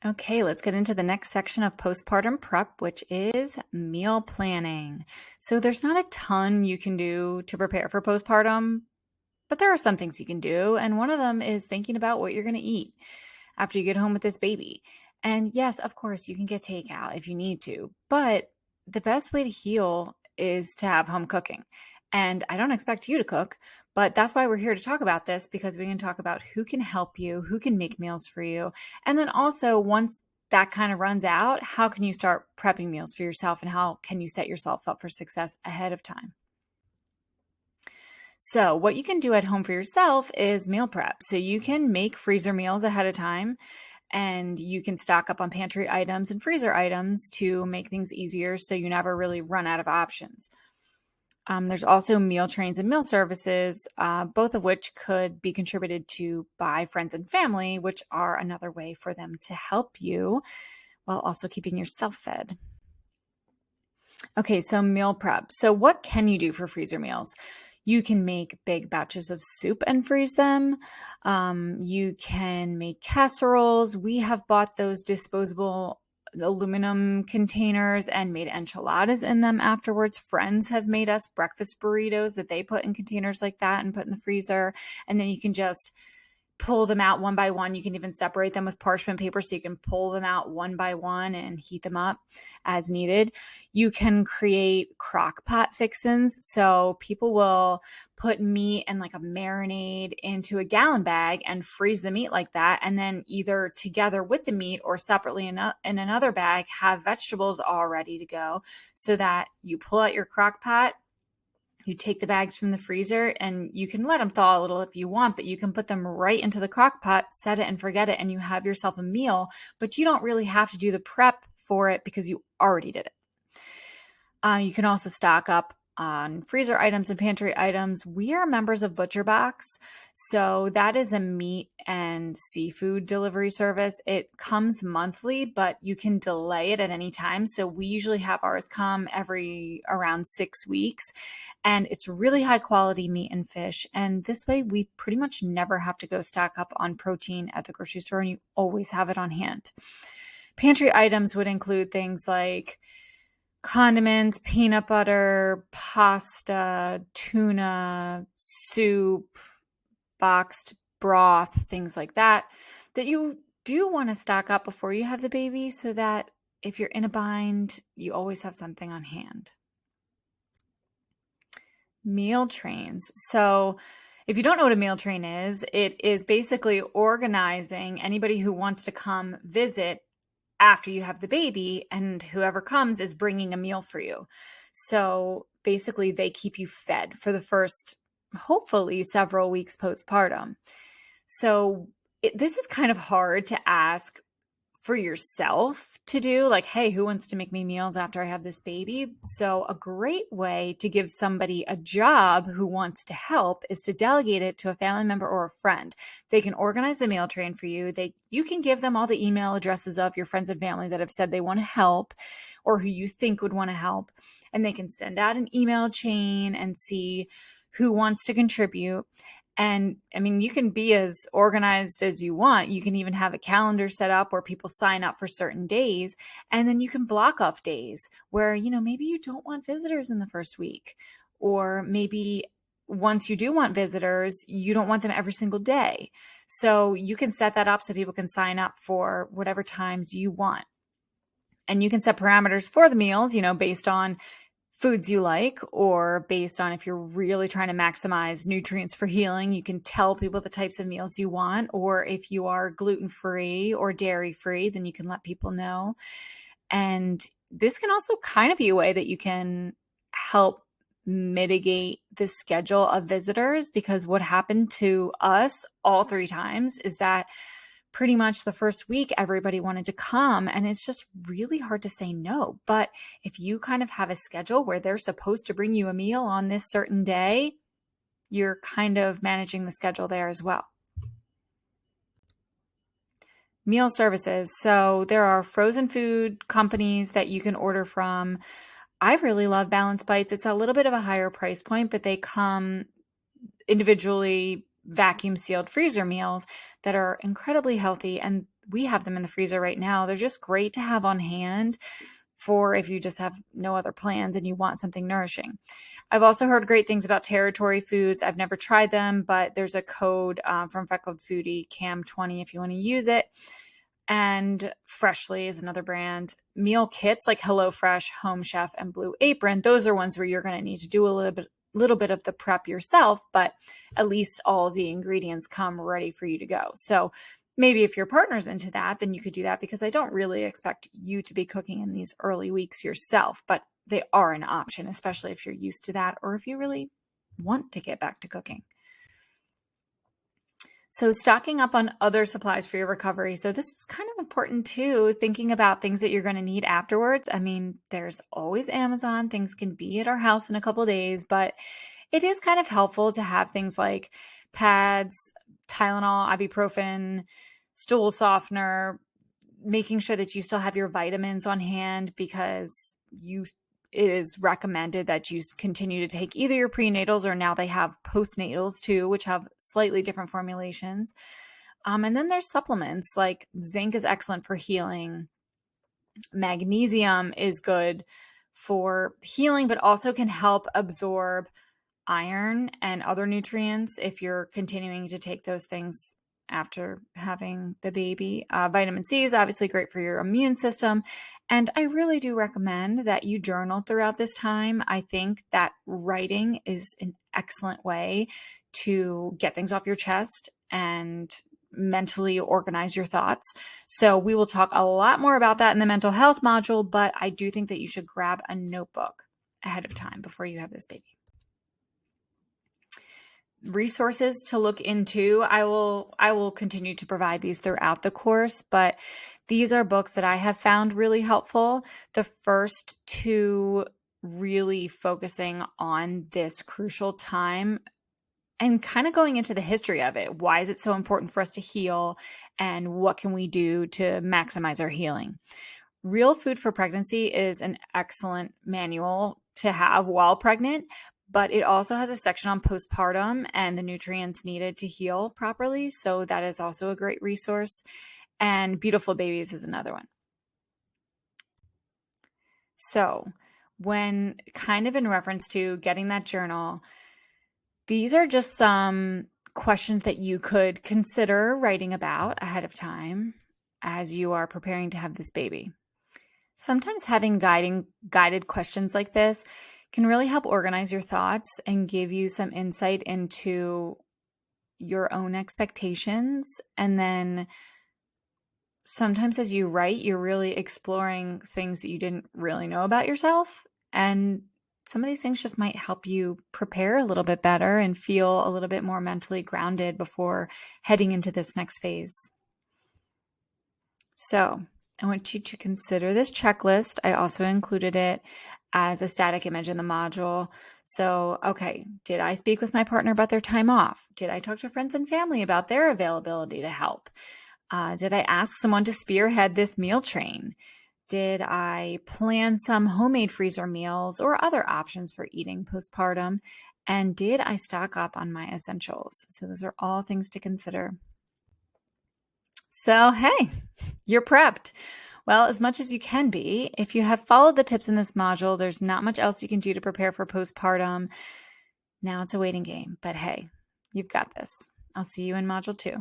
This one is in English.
Okay, let's get into the next section of postpartum prep, which is meal planning. So, there's not a ton you can do to prepare for postpartum, but there are some things you can do. And one of them is thinking about what you're going to eat after you get home with this baby. And yes, of course, you can get takeout if you need to, but the best way to heal is to have home cooking. And I don't expect you to cook, but that's why we're here to talk about this, because we can talk about who can help you, who can make meals for you. And then also, once that kind of runs out, how can you start prepping meals for yourself and how can you set yourself up for success ahead of time? So, what you can do at home for yourself is meal prep. So, you can make freezer meals ahead of time and you can stock up on pantry items and freezer items to make things easier so you never really run out of options. There's also meal trains and meal services, both of which could be contributed to by friends and family, which are another way for them to help you while also keeping yourself fed. Okay, so meal prep. So, what can you do for freezer meals? You can make big batches of soup and freeze them. You can make casseroles. We have bought those disposable aluminum containers and made enchiladas in them afterwards. Friends have made us breakfast burritos that they put in containers like that and put in the freezer. And then you can just pull them out one by one. You can even separate them with parchment paper so you can pull them out one by one and heat them up as needed. You can create crock pot fixins. So people will put meat and like a marinade into a gallon bag and freeze the meat like that. And then either together with the meat or separately in another bag, have vegetables all ready to go so that you pull out your crock pot. You take the bags from the freezer and you can let them thaw a little if you want, but you can put them right into the crock pot, set it and forget it, and you have yourself a meal, but you don't really have to do the prep for it because you already did it. You can also stock up on freezer items and pantry items. We are members of ButcherBox, so that is a meat and seafood delivery service. It comes monthly, but you can delay it at any time. So we usually have ours come every around 6 weeks, and it's really high quality meat and fish. And this way, we pretty much never have to go stock up on protein at the grocery store, and you always have it on hand. Pantry items would include things like condiments, peanut butter, pasta, tuna, soup, boxed broth, things like that, that you do want to stock up before you have the baby so that if you're in a bind, you always have something on hand. Meal trains. So, if you don't know what a meal train is, it is basically organizing anybody who wants to come visit after you have the baby, and whoever comes is bringing a meal for you. So basically, they keep you fed for the first, hopefully, several weeks postpartum. So this is kind of hard to ask for yourself to do, like, hey, who wants to make me meals after I have this baby? So a great way to give somebody a job who wants to help is to delegate it to a family member or a friend. They can organize the meal train for you. You can give them all the email addresses of your friends and family that have said they want to help or who you think would want to help, and they can send out an email chain and see who wants to contribute. And I mean, you can be as organized as you want. You can even have a calendar set up where people sign up for certain days. And then you can block off days where, maybe you don't want visitors in the first week. Or maybe once you do want visitors, you don't want them every single day. So you can set that up so people can sign up for whatever times you want. And you can set parameters for the meals, based on foods you like, or based on if you're really trying to maximize nutrients for healing, you can tell people the types of meals you want. Or if you are gluten-free or dairy-free, then you can let people know. And this can also kind of be a way that you can help mitigate the schedule of visitors, because what happened to us all 3 times is that pretty much the first week, everybody wanted to come, and it's just really hard to say no. But if you kind of have a schedule where they're supposed to bring you a meal on this certain day, you're kind of managing the schedule there as well. Meal services. So there are frozen food companies that you can order from. I really love Balance Bites. It's a little bit of a higher price point, but they come individually vacuum sealed freezer meals that are incredibly healthy. And we have them in the freezer right now. They're just great to have on hand for if you just have no other plans and you want something nourishing. I've also heard great things about Territory Foods. I've never tried them, but there's a code from Freckled Foodie, CAM20, if you want to use it. And Freshly is another brand. Meal kits like HelloFresh, Home Chef, and Blue Apron, those are ones where you're going to need to do a little bit of the prep yourself, but at least all of the ingredients come ready for you to go. So maybe if your partner's into that, then you could do that, because I don't really expect you to be cooking in these early weeks yourself, but they are an option, especially if you're used to that or if you really want to get back to cooking. So stocking up on other supplies for your recovery. So this is kind of important too, thinking about things that you're going to need afterwards. I mean, there's always Amazon. Things can be at our house in a couple of days, but it is kind of helpful to have things like pads, Tylenol, ibuprofen, stool softener, making sure that you still have your vitamins on hand, because it is recommended that you continue to take either your prenatals, or now they have postnatals too, which have slightly different formulations. And then there's supplements like zinc is excellent for healing. Magnesium is good for healing, but also can help absorb iron and other nutrients if you're continuing to take those things after having the baby. Vitamin C is obviously great for your immune system. And I really do recommend that you journal throughout this time. I think that writing is an excellent way to get things off your chest and mentally organize your thoughts. So we will talk a lot more about that in the mental health module, but I do think that you should grab a notebook ahead of time before you have this baby. Resources to look into. I will continue to provide these throughout the course, but these are books that I have found really helpful. The first two really focusing on this crucial time and kind of going into the history of it. Why is it so important for us to heal, and what can we do to maximize our healing? Real Food for Pregnancy is an excellent manual to have while pregnant, but it also has a section on postpartum and the nutrients needed to heal properly. So that is also a great resource. And Beautiful Babies is another one. So when kind of in reference to getting that journal, these are just some questions that you could consider writing about ahead of time as you are preparing to have this baby. Sometimes having guided questions like this can really help organize your thoughts and give you some insight into your own expectations. And then sometimes as you write, you're really exploring things that you didn't really know about yourself. And some of these things just might help you prepare a little bit better and feel a little bit more mentally grounded before heading into this next phase. So I want you to consider this checklist. I also included it as a static image in the module. So, okay, did I speak with my partner about their time off? Did I talk to friends and family about their availability to help? Did I ask someone to spearhead this meal train? Did I plan some homemade freezer meals or other options for eating postpartum? And did I stock up on my essentials? So those are all things to consider. So, hey, you're prepped. Well, as much as you can be. If you have followed the tips in this module, there's not much else you can do to prepare for postpartum. Now it's a waiting game, but hey, you've got this. I'll see you in module 2.